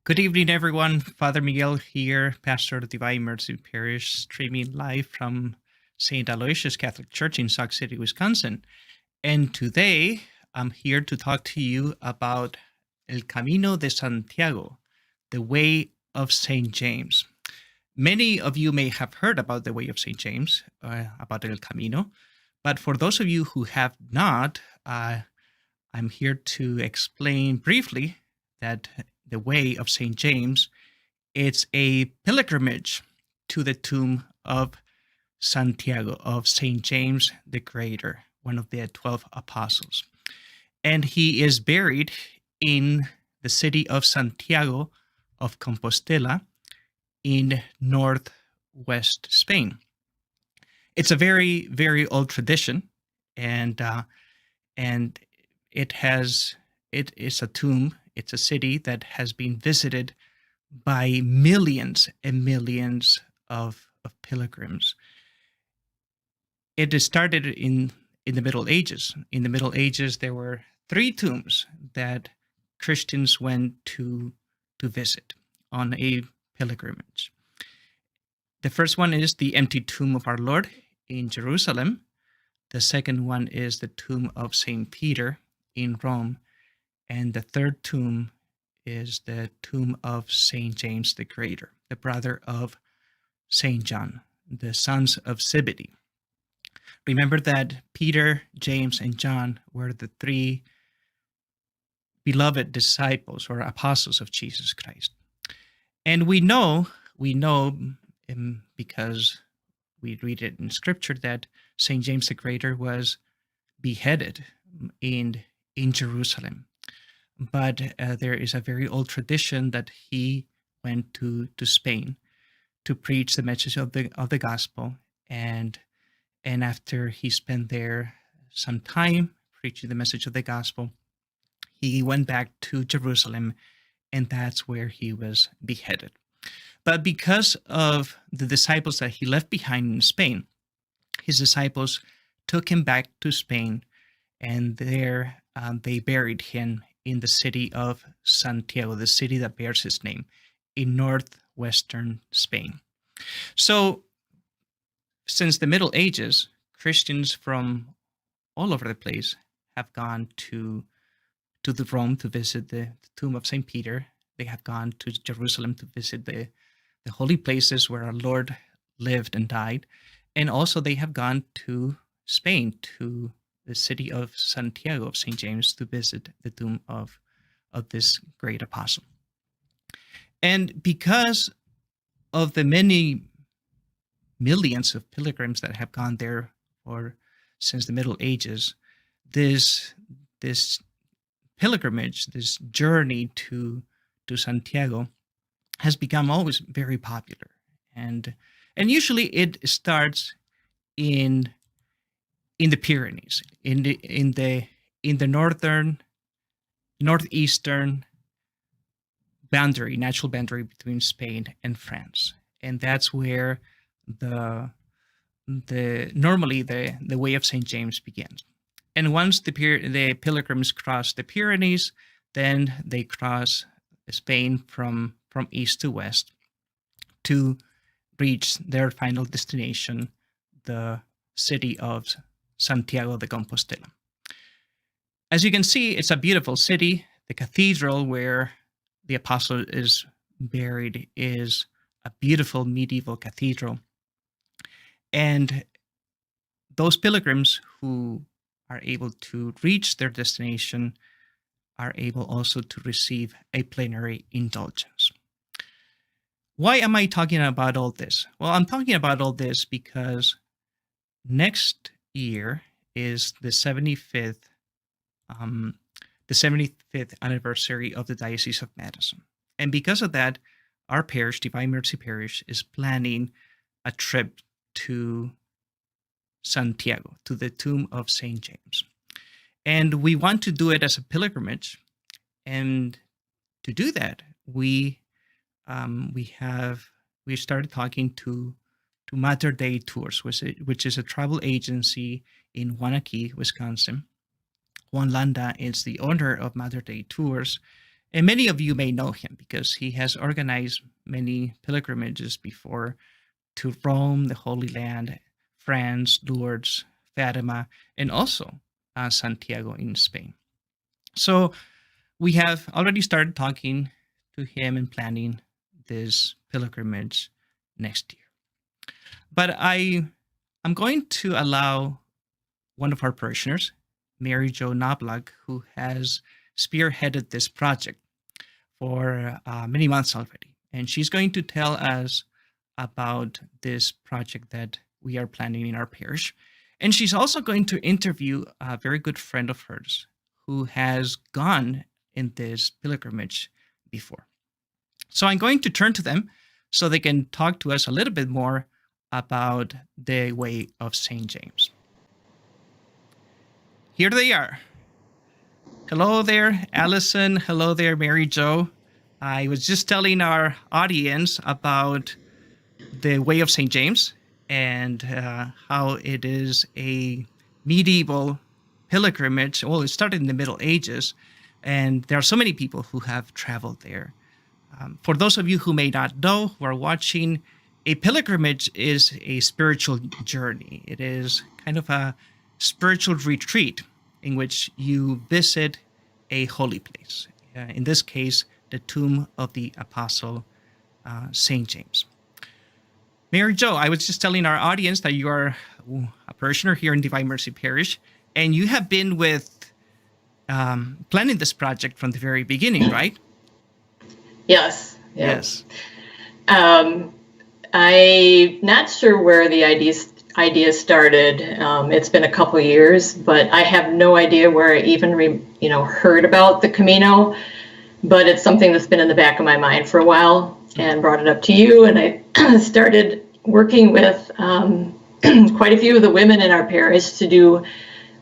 Good evening, everyone. Father Miguel here, pastor of Divine Mercy Parish, streaming live from St. Aloysius Catholic Church in Sauk City, Wisconsin. And today I'm here to talk to you about El Camino de Santiago, the Way of St. James. Many of you may have heard about the Way of St. James, about El Camino, but for those of you who have not, I'm here to explain briefly that the Way of St. James, it's a pilgrimage to the tomb of Santiago, of St. James the Greater, one of the 12 apostles. And he is buried in the city of Santiago of Compostela in northwest Spain. It's a very, very old tradition, and it is a tomb. It's a city that has been visited by millions and millions of pilgrims. It started in the Middle Ages. In the Middle Ages, there were 3 tombs that Christians went to visit on a pilgrimage. The first one is the empty tomb of our Lord in Jerusalem. The second one is the tomb of St. Peter in Rome. And the third tomb is the tomb of St. James the Greater, the brother of St. John, the sons of Zebedee. Remember that Peter, James, and John were the 3 beloved disciples or apostles of Jesus Christ. And we know because we read it in Scripture that St. James the Greater was beheaded in Jerusalem. But there is a very old tradition that he went to Spain to preach the message of the gospel, and after he spent there some time preaching the message of the gospel, he went back to Jerusalem, and that's where he was beheaded. But because of the disciples that he left behind in Spain, his disciples took him back to Spain, and there they buried him in the city of Santiago, the city that bears his name, in northwestern Spain. So, since the Middle Ages, Christians from all over the place have gone to the Rome to visit the tomb of St. Peter. They have gone to Jerusalem to visit the holy places where our Lord lived and died. And also they have gone to Spain, to the city of Santiago of St. James, to visit the tomb of this great apostle. And because of the many millions of pilgrims that have gone there since the Middle Ages, this pilgrimage, this journey to Santiago has become always very popular. And usually it starts in the Pyrenees, in the northeastern boundary, natural boundary between Spain and France, and that's where normally the Way of St. James begins. And once the pilgrims cross the Pyrenees, then they cross Spain from east to west to reach their final destination, the city of Santiago de Compostela. As you can see, it's a beautiful city. The cathedral where the apostle is buried is a beautiful medieval cathedral. And those pilgrims who are able to reach their destination are able also to receive a plenary indulgence. Why am I talking about all this? Well, I'm talking about all this because next year is the 75th anniversary of the Diocese of Madison. And because of that, our parish, Divine Mercy Parish, is planning a trip to Santiago, to the tomb of St. James. And we want to do it as a pilgrimage. And to do that, we started talking to Mater Dei Tours, which is a travel agency in Waunakee, Wisconsin. Juan Landa is the owner of Mater Dei Tours, And many of you may know him because he has organized many pilgrimages before to Rome, the Holy Land, France, Lourdes, Fatima, and also Santiago in Spain. So we have already started talking to him and planning this pilgrimage next year. But I'm going to allow one of our parishioners, Mary Jo Knobloch, who has spearheaded this project for many months already. And she's going to tell us about this project that we are planning in our parish. And she's also going to interview a very good friend of hers who has gone in this pilgrimage before. So I'm going to turn to them so they can talk to us a little bit more about the way of St. James. Here they are. Hello there, Allyson. Hello there, Mary Jo. I was just telling our audience about the way of St. James and how it is a medieval pilgrimage. Well, it started in the Middle Ages, and there are so many people who have traveled there. For those of you who may not know, who are watching, a pilgrimage is a spiritual journey. It is kind of a spiritual retreat in which you visit a holy place. In this case, the tomb of the Apostle St. James. Mary Jo, I was just telling our audience that you are a parishioner here in Divine Mercy Parish, and you have been with planning this project from the very beginning, right? Yes. Yes. I'm not sure where the idea started. It's been a couple years, but I have no idea where I even heard about the Camino. But it's something that's been in the back of my mind for a while, and brought it up to you. And I started working with quite a few of the women in our parish to do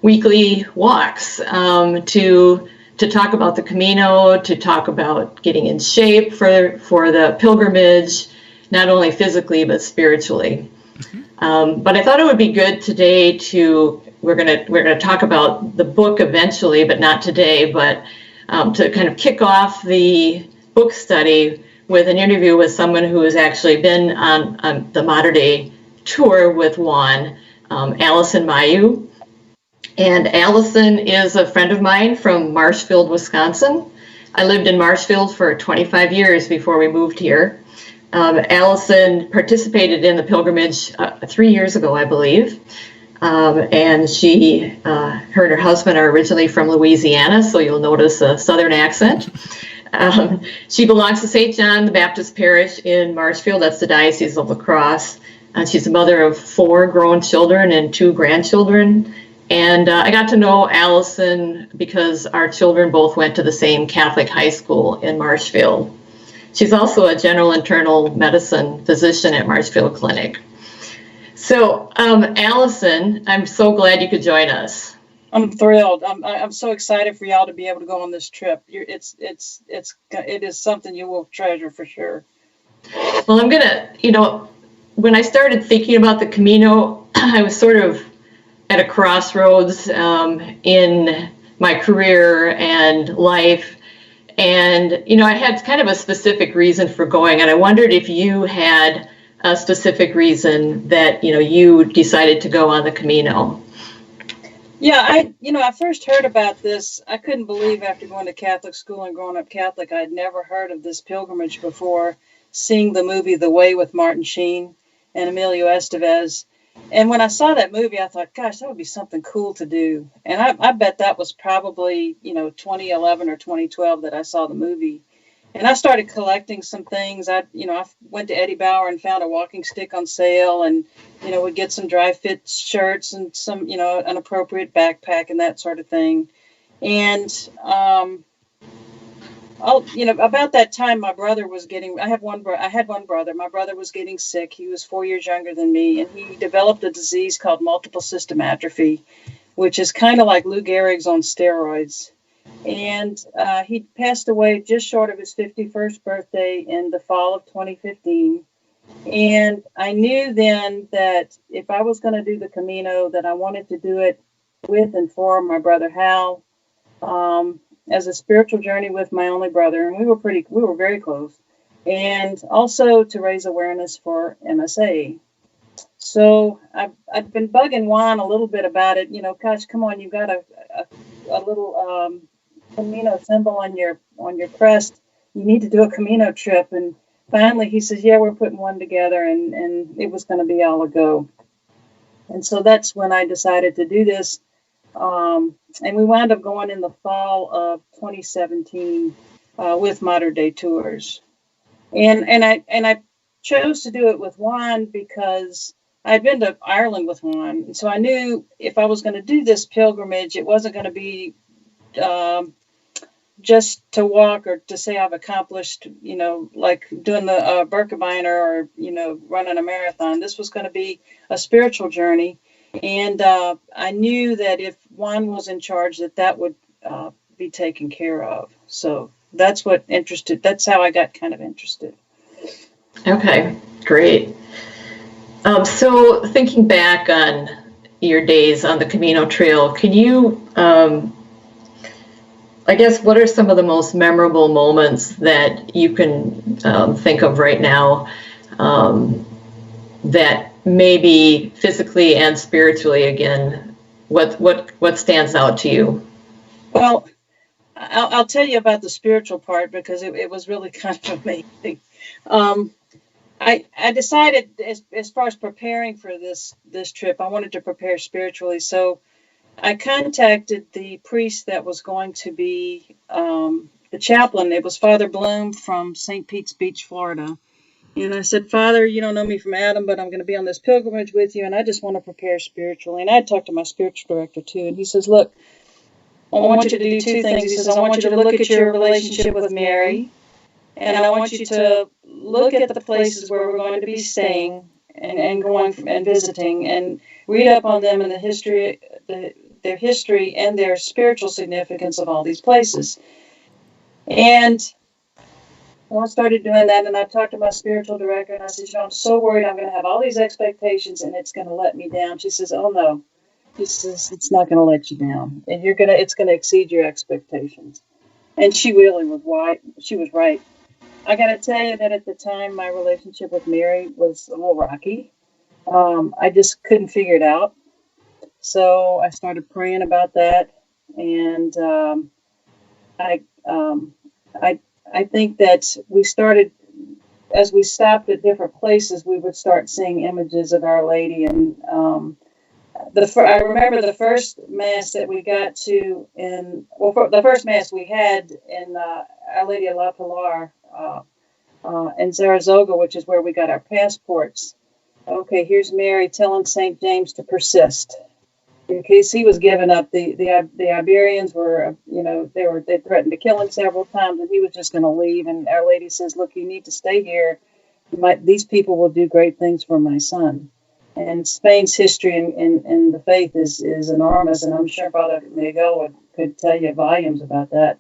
weekly walks to talk about the Camino, to talk about getting in shape for the pilgrimage, not only physically but spiritually. But I thought it would be good today we're gonna talk about the book eventually, but not today. But to kind of kick off the book study with an interview with someone who has actually been on the Mater Dei Tour with Juan, Allyson Mayeux. And Allyson is a friend of mine from Marshfield, Wisconsin. I lived in Marshfield for 25 years before we moved here. Allyson participated in the pilgrimage 3 years ago, I believe. And her and her husband are originally from Louisiana, so you'll notice a southern accent. She belongs to St. John the Baptist Parish in Marshfield. That's the Diocese of La Crosse. She's a mother of 4 grown children and 2 grandchildren. And I got to know Allyson because our children both went to the same Catholic high school in Marshfield. She's also a general internal medicine physician at Marshfield Clinic. So, Allyson, I'm so glad you could join us. I'm thrilled. I'm so excited for y'all to be able to go on this trip. It is something you will treasure for sure. Well, I'm gonna, when I started thinking about the Camino, I was sort of at a crossroads in my career and life. And, I had kind of a specific reason for going. And I wondered if you had a specific reason that, you decided to go on the Camino. Yeah, I first heard about this. I couldn't believe after going to Catholic school and growing up Catholic, I'd never heard of this pilgrimage before seeing the movie The Way with Martin Sheen and Emilio Estevez. And when I saw that movie, I thought, gosh, that would be something cool to do. And I bet that was probably, 2011 or 2012 that I saw the movie. And I started collecting some things. I went to Eddie Bauer and found a walking stick on sale, and, would get some dry fit shirts and some, an appropriate backpack and that sort of thing. And, about that time, my brother was I had one brother. My brother was getting sick. He was 4 years younger than me, and he developed a disease called multiple system atrophy, which is kind of like Lou Gehrig's on steroids. And he passed away just short of his 51st birthday in the fall of 2015. And I knew then that if I was going to do the Camino, that I wanted to do it with and for my brother Hal. as a spiritual journey with my only brother, and we were very close, and also to raise awareness for MSA. So I've been bugging Juan a little bit about it. Gosh, come on, you've got a little Camino symbol on your crest. You need to do a Camino trip. And finally he says, yeah, we're putting one together, and it was going to be all a go. And so that's when I decided to do this. And we wound up going in the fall of 2017 with Mater Dei Tours. And I chose to do it with Juan because I'd been to Ireland with Juan. And so I knew if I was going to do this pilgrimage, it wasn't going to be just to walk or to say I've accomplished, like doing the Birkebeiner or, running a marathon. This was going to be a spiritual journey. And I knew that if Juan was in charge, that would be taken care of. So that's how I got kind of interested. Okay, great. So thinking back on your days on the Camino Trail, can you, I guess, what are some of the most memorable moments that you can think of right now that maybe physically and spiritually, again, what stands out to you? Well, I'll tell you about the spiritual part because it was really kind of amazing. I decided as far as preparing for this trip, I wanted to prepare spiritually. So I contacted the priest that was going to be the chaplain. It was Father Bloom from St. Pete's Beach, Florida. And I said, Father, you don't know me from Adam, but I'm going to be on this pilgrimage with you, and I just want to prepare spiritually. And I talked to my spiritual director, too, and he says, look, I want you to do two things. He says, I want you to look at your relationship with Mary, and I want you to look at the places where we're going to be staying and going and visiting, and read up on them and the history, their history and their spiritual significance of all these places. And I started doing that, and I talked to my spiritual director, and I said, I'm so worried I'm going to have all these expectations, and it's going to let me down. She says, oh, no. She says, it's not going to let you down, and it's going to exceed your expectations. And she really was right. She was right. I got to tell you that at the time, my relationship with Mary was a little rocky. I just couldn't figure it out. So I started praying about that, and I think that we started, as we stopped at different places, we would start seeing images of Our Lady. And I remember the first Mass that we got to the first Mass we had in Our Lady of La Pilar in Zaragoza, which is where we got our passports. Okay, here's Mary telling St. James to persist. In case he was giving up, the Iberians were, they threatened to kill him several times, and he was just going to leave. And Our Lady says, look, you need to stay here. These people will do great things for my son. And Spain's history in the faith is enormous, and I'm sure Father Miguel could tell you volumes about that.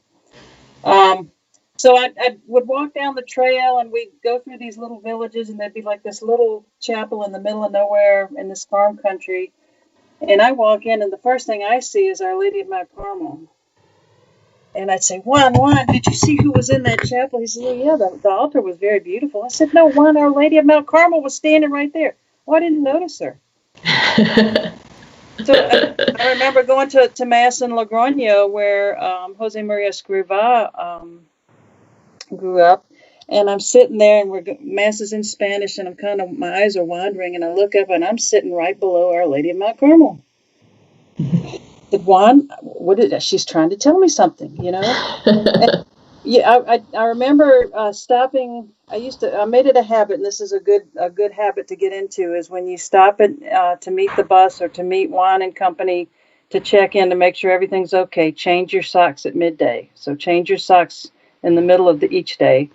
So I would walk down the trail, and we'd go through these little villages, and there'd be like this little chapel in the middle of nowhere in this farm country. And I walk in, and the first thing I see is Our Lady of Mount Carmel. And I'd say, Juan, did you see who was in that chapel? He said, oh, yeah, the altar was very beautiful. I said, no, Juan, Our Lady of Mount Carmel was standing right there. Well, I didn't notice her. So I remember going to Mass in Logroño, where Jose Maria Escrivá grew up. And I'm sitting there, and Mass is in Spanish, and my eyes are wandering, and I look up, and I'm sitting right below Our Lady of Mount Carmel. I said, Juan, she's trying to tell me something, And, yeah, I remember stopping. I made it a habit, and this is a good habit to get into, is when you stop to meet the bus or to meet Juan and company to check in to make sure everything's okay. Change your socks at midday. So change your socks in the middle of each day.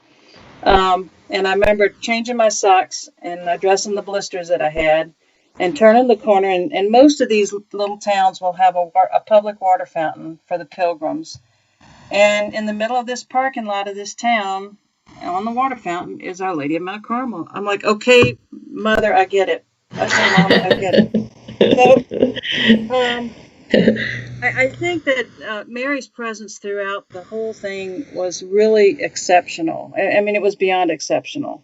And I remember changing my socks and addressing the blisters that I had and turning the corner. And most of these little towns will have a public water fountain for the pilgrims. And in the middle of this parking lot of this town, on the water fountain, is Our Lady of Mount Carmel. I'm like, okay, Mother, I get it. I say, Mama, I get it. So, I think that Mary's presence throughout the whole thing was really exceptional. I mean, it was beyond exceptional.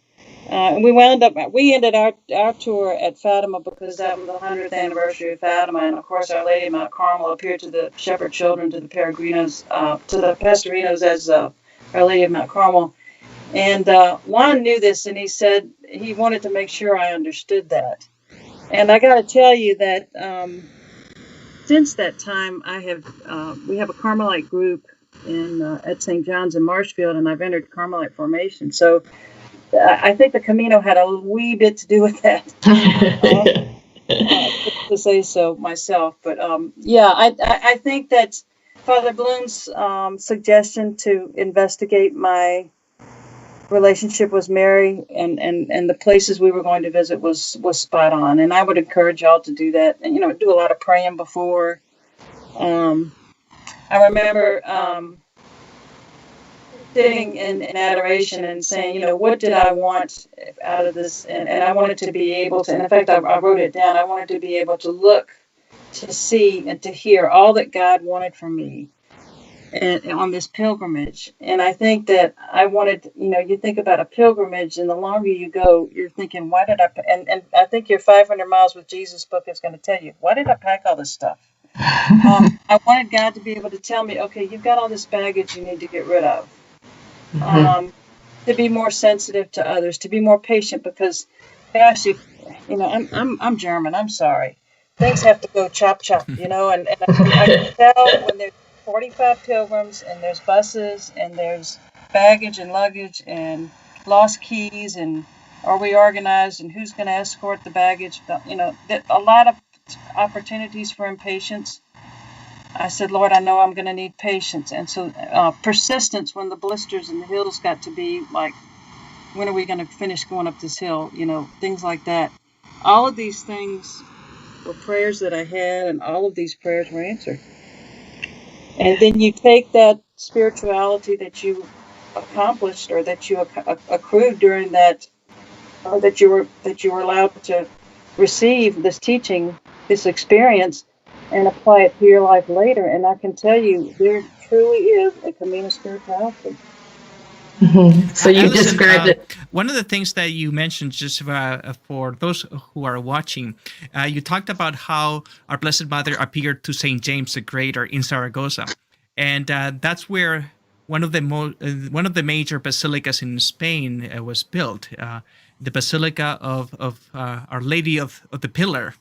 And we ended our tour at Fatima because that was the 100th anniversary of Fatima. And of course, Our Lady of Mount Carmel appeared to the shepherd children, to the peregrinos, to the pastorinos as Our Lady of Mount Carmel. And Juan knew this, and he said he wanted to make sure I understood that. And I got to tell you that since that time, we have a Carmelite group at St. John's in Marshfield, and I've entered Carmelite formation. So I think the Camino had a wee bit to do with that, to say so myself. But yeah, I think that Father Bloom's suggestion to investigate my relationship with Mary and the places we were going to visit was spot on. And I would encourage y'all to do that, and do a lot of praying before. I remember sitting in adoration and saying, what did I want out of this? And I wanted to be able to, and in fact, I wrote it down. I wanted to be able to look, to see, and to hear all that God wanted from me and on this pilgrimage. And I think that I wanted, you think about a pilgrimage, and the longer you go, you're thinking, why did I, and I think your 500 Miles with Jesus book is going to tell you, why did I pack all this stuff? I wanted God to be able to tell me, okay, you've got all this baggage you need to get rid of. To be more sensitive to others, to be more patient, because gosh, I'm German. I'm sorry. Things have to go chop chop, and I can tell when there's 45 pilgrims and there's buses and there's baggage and luggage and lost keys, and are we organized, and who's going to escort the baggage? A lot of opportunities for impatience. I said, Lord, I know I'm going to need patience. And so persistence when the blisters and the hills got to be like, when are we going to finish going up this hill? Things like that. All of these things were prayers that I had, and all of these prayers were answered. And then you take that spirituality that you accomplished, or that you accrued during that, or that you were allowed to receive this teaching, this experience, and apply it to your life later. And I can tell you, there truly is a Camino spirituality. So you Allyson, described it. One of the things that you mentioned, just for those who are watching, you talked about how our Blessed Mother appeared to Saint James the Greater in Zaragoza, and that's where one of the major basilicas in Spain was built, the Basilica of Our Lady of the Pillar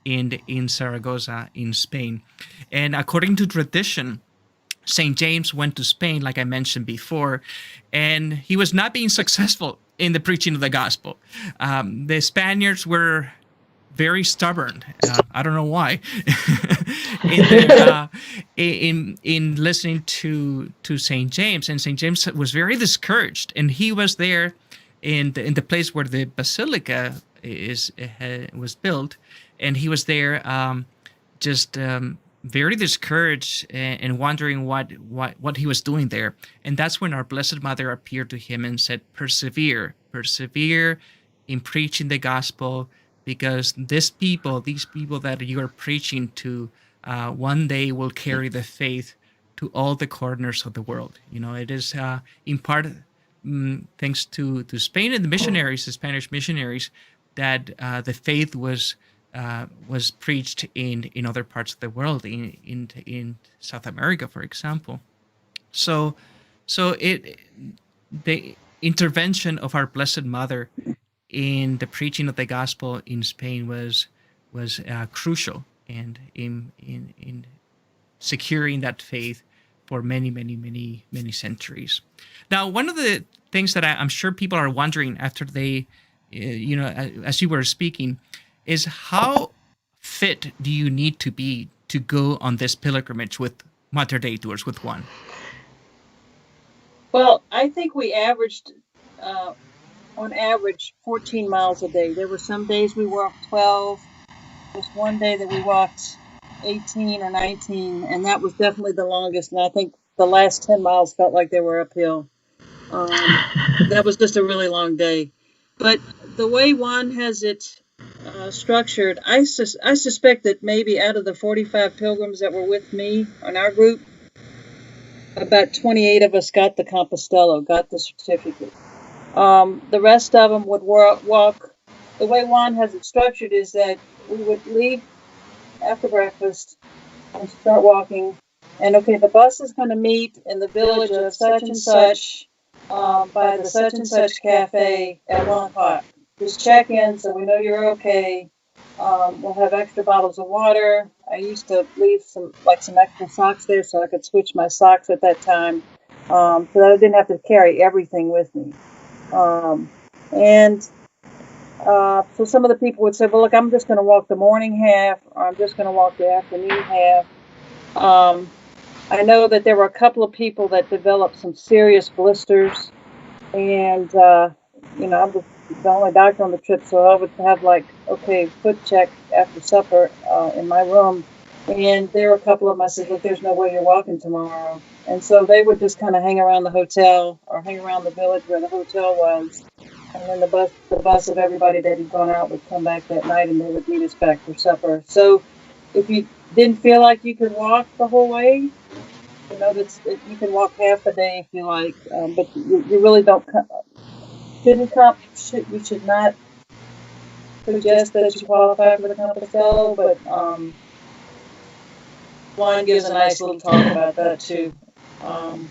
in Zaragoza in Spain. And according to tradition, St. James went to Spain, like I mentioned before, and he was not being successful in the preaching of the gospel. The Spaniards were very stubborn. I don't know why. in listening to St. James, and St. James was very discouraged, and he was there in the place where the basilica was built, and he was there very discouraged and wondering what he was doing there. And that's when our Blessed Mother appeared to him and said, persevere in preaching the gospel, because these people that you are preaching to one day will carry the faith to all the corners of the world. It is in part thanks to Spain and the Spanish missionaries, that the faith was preached in other parts of the world, in South America, for example. So the intervention of our Blessed Mother in the preaching of the gospel in Spain was crucial, and in securing that faith for many centuries. Now, one of the things that I'm sure people are wondering after they, as you were speaking, is how fit do you need to be to go on this pilgrimage with Mater Dei Tours, with one? Well, I think we averaged, on average, 14 miles a day. There were some days we walked 12. There was one day that we walked 18 or 19, and that was definitely the longest. And I think the last 10 miles felt like they were uphill. That was just a really long day. But the way Juan has it structured. I suspect that maybe out of the 45 pilgrims that were with me on our group, about 28 of us got the Compostela, got the certificate. The rest of them would walk. The way Juan has it structured is that we would leave after breakfast and start walking. And okay, the bus is going to meet in the village of such and such by the such and such cafe at 1 o'clock. Just check in so we know you're okay. We'll have extra bottles of water. I used to leave some extra socks there so I could switch my socks at that time, so that I didn't have to carry everything with me. So some of the people would say, well, look, I'm just going to walk the morning half, or I'm just going to walk the afternoon half. I know that there were a couple of people that developed some serious blisters, and I was the only doctor on the trip, so I would have foot check after supper in my room. And there were a couple of them I said, look, there's no way you're walking tomorrow. And so they would just kind of hang around the hotel or hang around the village where the hotel was. And then the bus of everybody that had gone out would come back that night and they would meet us back for supper. So if you didn't feel like you could walk the whole way, you can walk half a day if you like, but you really you should not suggest that you qualify for the Compostela, but Juan gives a nice little talk about that too. And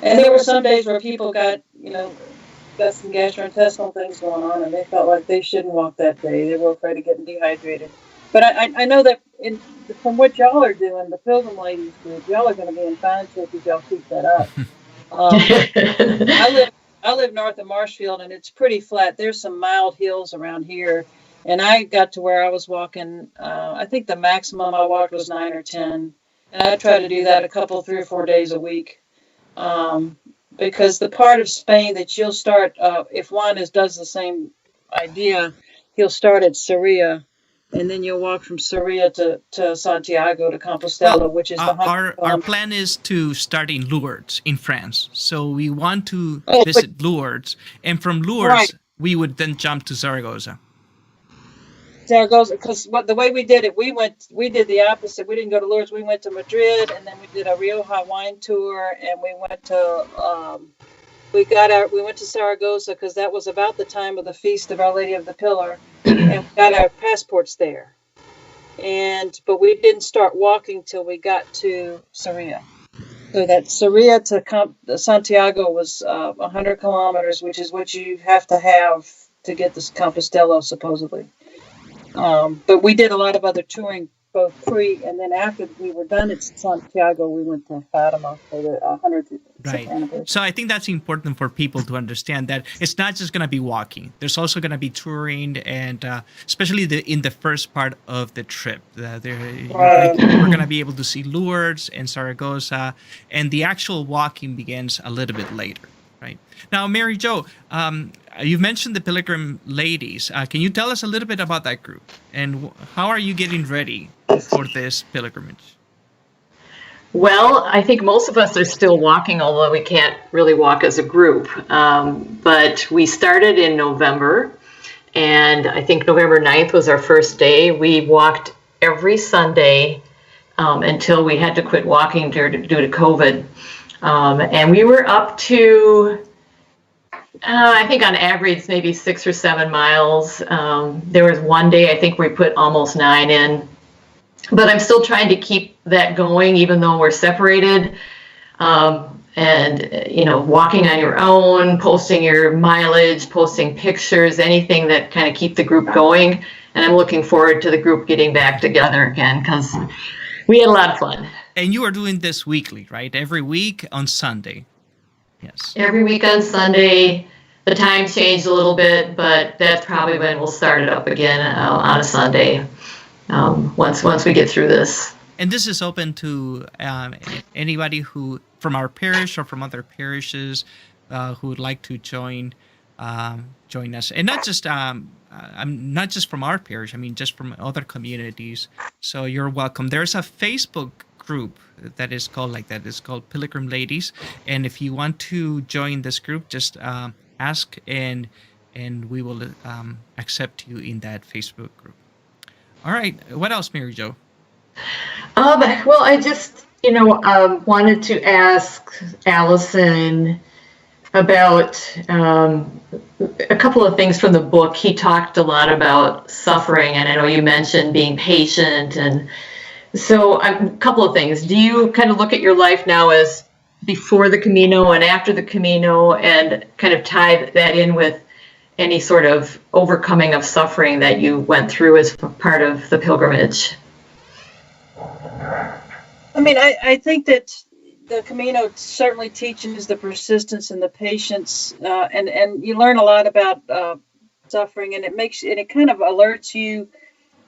there were some days where people got some gastrointestinal things going on, and they felt like they shouldn't walk that day. They were afraid of getting dehydrated. But I know that from what y'all are doing, the Pilgrim Ladies group, y'all are going to be in fine shape if y'all keep that up. I live north of Marshfield, and it's pretty flat. There's some mild hills around here, and I got to where I was walking. I think the maximum I walked was 9 or 10, and I try to do that 3 or 4 days a week. Because the part of Spain that you'll start, if Juan does the same idea, he'll start at Sarria, and then you'll walk from Sarria to Santiago to Compostela, which is our plan is to start in Lourdes in France. So we want to visit Lourdes, and from Lourdes we would then jump to Zaragoza. Because the way we did it, we did the opposite. We didn't go to Lourdes. We went to Madrid, and then we did a Rioja wine tour, and we went to we went to Zaragoza because that was about the time of the feast of Our Lady of the Pillar, and we got our passports there. But we didn't start walking till we got to Sarria. So that Sarria to Santiago was 100 kilometers, which is what you have to get this Compostela, supposedly. But we did a lot of other touring, both pre and then after we were done at Santiago, we went to Fatima for the 100th anniversary. So I think that's important for people to understand that it's not just going to be walking. There's also going to be touring, and especially in the first part of the trip. We're going to be able to see Lourdes and Zaragoza, and the actual walking begins a little bit later. Right. Now, Mary Jo, you've mentioned the Pilgrim Ladies. Can you tell us a little bit about that group, and how are you getting ready for this pilgrimage? Well, I think most of us are still walking, although we can't really walk as a group. But we started in November, and I think November 9th was our first day. We walked every Sunday until we had to quit walking due to COVID. And we were up to, I think on average, maybe 6 or 7 miles. There was one day, I think we put almost 9 in. But I'm still trying to keep that going, even though we're separated. And walking on your own, posting your mileage, posting pictures, anything that kind of keep the group going. And I'm looking forward to the group getting back together again, because we had a lot of fun. And you are doing this weekly, right? Every week on Sunday. Yes. Every week on Sunday. The time changed a little bit, but that's probably when we'll start it up again on a Sunday. Once we get through this. And this is open to anybody who from our parish or from other parishes who would like to join us, and not just not just from our parish. I mean, just from other communities. So you're welcome. There's a Facebook group that is called like that. It's called Pilgrim Ladies, and if you want to join this group, just ask, and and we will accept you in that Facebook group. All right. What else, Mary Jo? Well, I just, wanted to ask Allyson about a couple of things from the book. He talked a lot about suffering, and I know you mentioned being patient. And so a couple of things. Do you kind of look at your life now as before the Camino and after the Camino, and kind of tie that in with any sort of overcoming of suffering that you went through as part of the pilgrimage? I mean, I think that the Camino certainly teaches the persistence and the patience, and you learn a lot about suffering, and it kind of alerts you,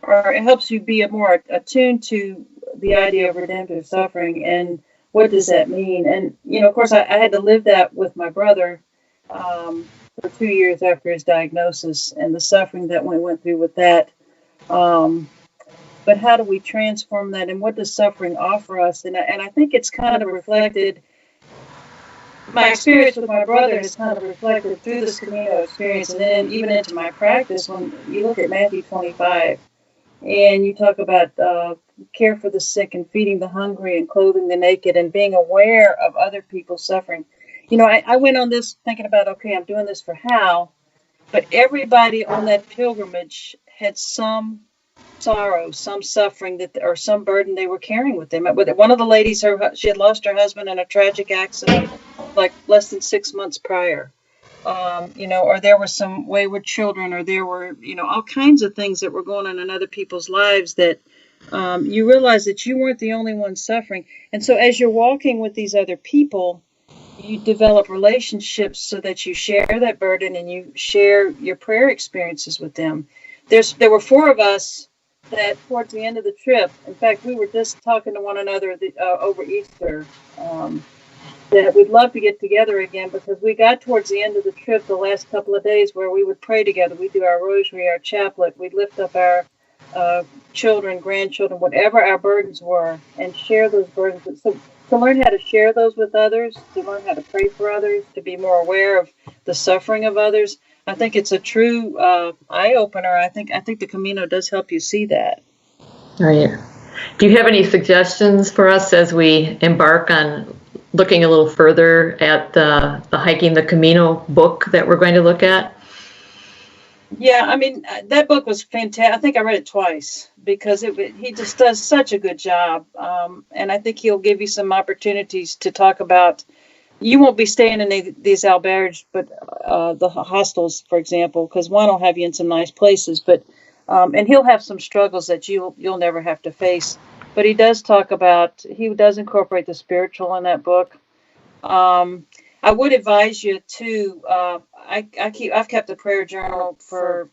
or it helps you be more attuned to the idea of redemptive suffering and what does that mean. And of course, I had to live that with my brother for 2 years after his diagnosis, and the suffering that we went through with that. But how do we transform that, and what does suffering offer us? And I think it's kind of reflected. My experience with my brother is kind of reflected through this Camino experience, and then even into my practice. When you look at Matthew 25, and you talk about care for the sick and feeding the hungry and clothing the naked and being aware of other people's suffering. I went on this thinking about, okay, I'm doing this for Hal, but everybody on that pilgrimage had some sorrow, some suffering or some burden they were carrying with them. One of the ladies, she had lost her husband in a tragic accident like less than 6 months prior. Or there were some wayward children, or there were, all kinds of things that were going on in other people's lives that you realize that you weren't the only one suffering. And so as you're walking with these other people, you develop relationships so that you share that burden and you share your prayer experiences with them. There were 4 of us that towards the end of the trip, in fact, we were just talking to one another over Easter, that we'd love to get together again, because we got towards the end of the trip, the last couple of days, where we would pray together. We'd do our rosary, our chaplet. We'd lift up our children, grandchildren, whatever our burdens were, and share those burdens. So to learn how to share those with others, to learn how to pray for others, to be more aware of the suffering of others, I think it's a true eye-opener. I think the Camino does help you see that. Right. Do you have any suggestions for us as we embark on looking a little further at the Hiking the Camino book that we're going to look at? Yeah, I mean, that book was fantastic. I think I read it twice because he just does such a good job. And I think he'll give you some opportunities to talk about. You won't be staying in these albergues, but the hostels, for example, because one will have you in some nice places, but and he'll have some struggles that you'll never have to face. But he does incorporate the spiritual in that book. I would advise you to. I've kept a prayer journal for.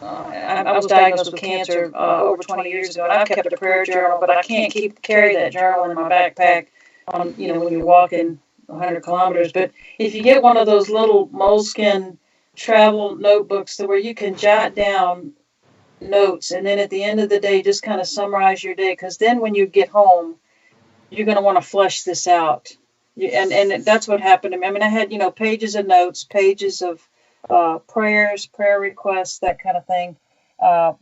I was diagnosed with cancer over 20 years ago, and I've kept a prayer journal, but I can't carry that journal in my backpack. When you're walking 100 kilometers. But if you get one of those little moleskin travel notebooks where you can jot down notes, and then at the end of the day, just kind of summarize your day, because then when you get home, you're going to want to flesh this out. And that's what happened to me. I mean, I had, pages of notes, pages of prayers, prayer requests, that kind of thing.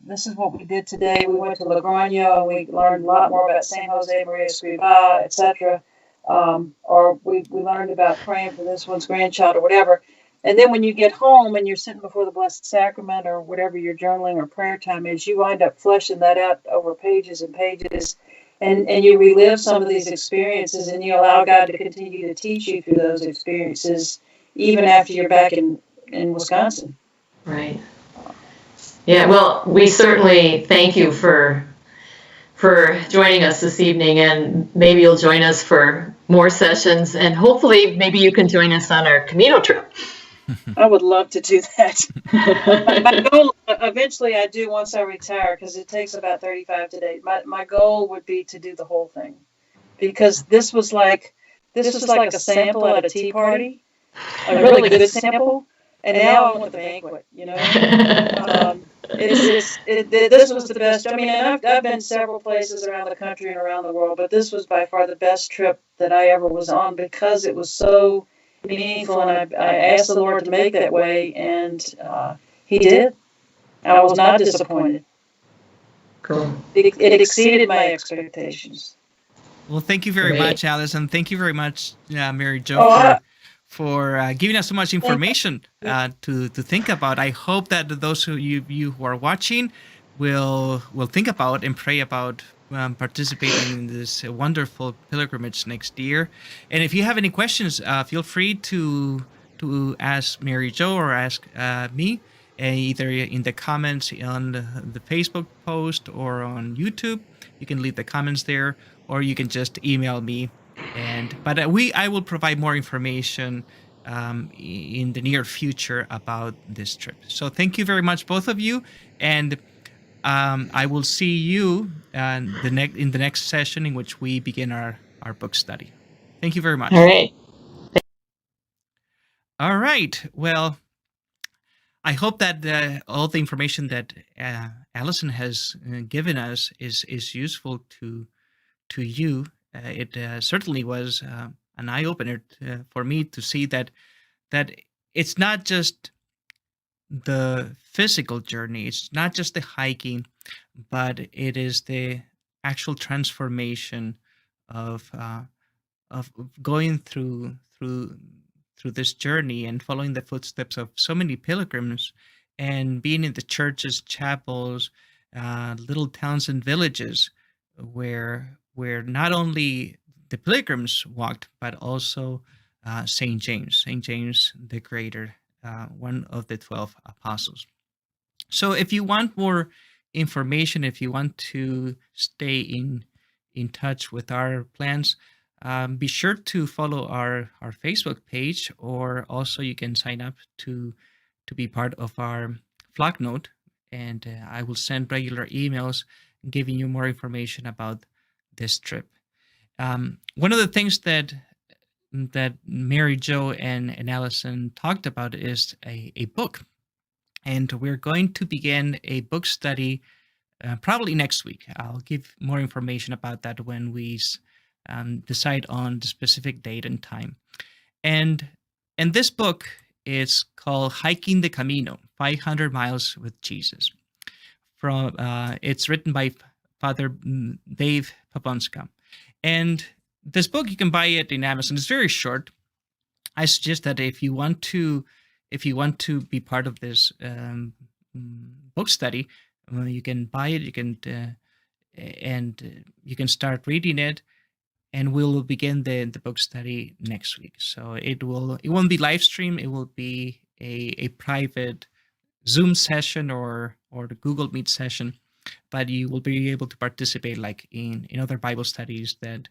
This is what we did today. We went to Logroño, and we learned a lot more about San Jose Maria Escrivá, etc. Or we learned about praying for this one's grandchild or whatever. And then when you get home and you're sitting before the Blessed Sacrament or whatever your journaling or prayer time is, you wind up fleshing that out over pages and pages. And you relive some of these experiences, and you allow God to continue to teach you through those experiences, even after you're back in Wisconsin. Right. Yeah, well, we certainly thank you for joining us this evening, and maybe you'll join us for more sessions, and hopefully maybe you can join us on our Camino trip. I would love to do that. My goal, eventually I do once I retire, because it takes about 35 days. My goal would be to do the whole thing, because this was like a sample at a tea party, a really good sample, and now I want the banquet. This was the best. I mean, and I've been several places around the country and around the world, but this was by far the best trip that I ever was on, because it was so meaningful, and I asked the Lord to make that way, and He did. I was not disappointed. Cool. It exceeded my expectations. Well, thank you very Great. much, Allyson. Thank you very much, Mary Jo, Oh, for giving us so much information to think about. I hope that those of you who are watching will think about and pray about participating in this wonderful pilgrimage next year. And if you have any questions, feel free to ask Mary Jo or ask me, either in the comments on the Facebook post or on YouTube. You can leave the comments there, or you can just email me. But I will provide more information in the near future about this trip. So thank you very much, both of you, and I will see you in the next session in which we begin our book study. Thank you very much. All right. All right. Well, I hope that all the information that Allyson has given us is useful to you. It certainly was an eye opener for me to see that it's not just the physical journey, it's not just the hiking, but it is the actual transformation of going through this journey and following the footsteps of so many pilgrims and being in the churches, chapels, little towns and villages where not only the pilgrims walked, but also Saint James the Greater, one of the 12 apostles. So if you want more information, if you want to stay in touch with our plans, be sure to follow our Facebook page, or also you can sign up to be part of our flock note, and I will send regular emails giving you more information about this trip. One of the things that Mary Jo and Allyson talked about is a book, and we're going to begin a book study probably next week. I'll give more information about that when we decide on the specific date and time. And this book is called Hiking the Camino, 500 Miles with Jesus. It's written by Father Dave Paponska. And this book, you can buy it in Amazon. It's very short. I suggest that if you want to be part of this book study, you can buy it. You can and you can start reading it, and we'll begin the book study next week. So it won't be live stream. It will be a private Zoom session or the Google Meet session, but you will be able to participate like in other Bible studies that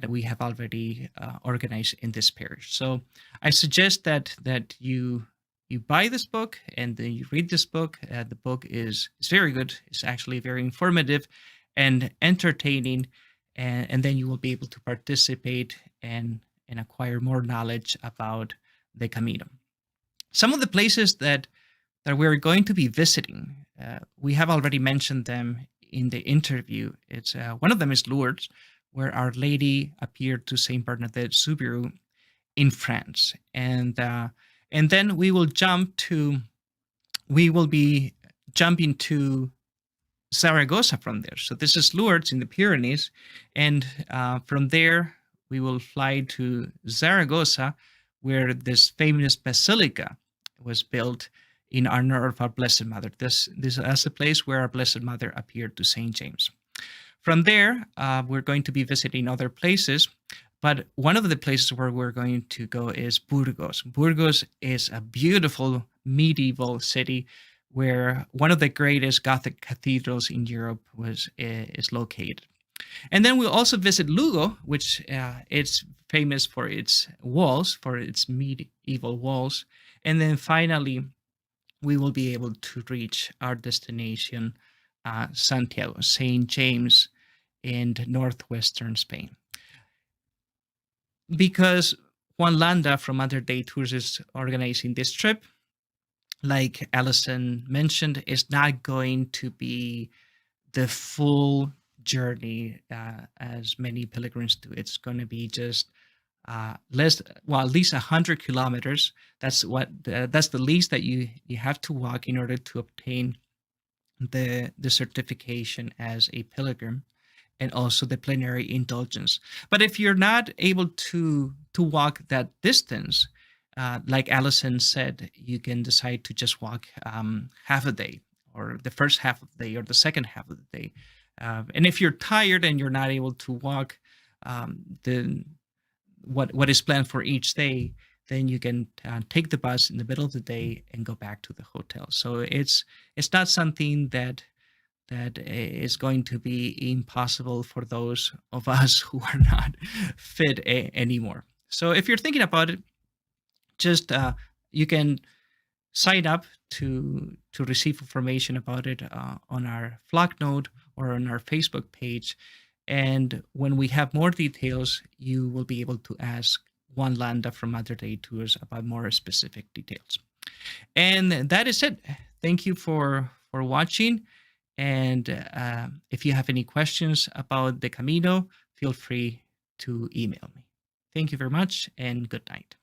we have already organized in this parish. So I suggest that you buy this book and then you read this book. The book is very good. It's actually very informative and entertaining, and then you will be able to participate and acquire more knowledge about the Camino. Some of the places that we're going to be visiting, we have already mentioned them in the interview. It's one of them is Lourdes, where Our Lady appeared to Saint Bernadette Soubirous in France, and then we will be jumping to Zaragoza from there. So this is Lourdes in the Pyrenees, and from there we will fly to Zaragoza, where this famous basilica was built in honor of our Blessed Mother. This is a place where our Blessed Mother appeared to Saint James. From there, we're going to be visiting other places, but one of the places where we're going to go is Burgos. Burgos is a beautiful medieval city where one of the greatest Gothic cathedrals in Europe is located. And then we'll also visit Lugo, which is famous for its walls, for its medieval walls. And then finally, we will be able to reach our destination, Santiago, St. James in northwestern Spain. Because Juan Landa from Mater Dei Tours is organizing this trip, like Allyson mentioned, is not going to be the full journey as many pilgrims do. It's going to be just at least 100 kilometers. That's the least that you have to walk in order to obtain the certification as a pilgrim, and also the plenary indulgence. But if you're not able to walk that distance, like Allyson said, you can decide to just walk half a day, or the first half of the day, or the second half of the day. And if you're tired and you're not able to walk what is planned for each day, then you can take the bus in the middle of the day and go back to the hotel. So it's not something that is going to be impossible for those of us who are not fit anymore. So if you're thinking about it, just you can sign up to receive information about it on our Flock Note or on our Facebook page. And when we have more details, you will be able to ask Juan Landa from Mater Dei Tours about more specific details. And that is it. Thank you for watching. And if you have any questions about the Camino, feel free to email me. Thank you very much, and good night.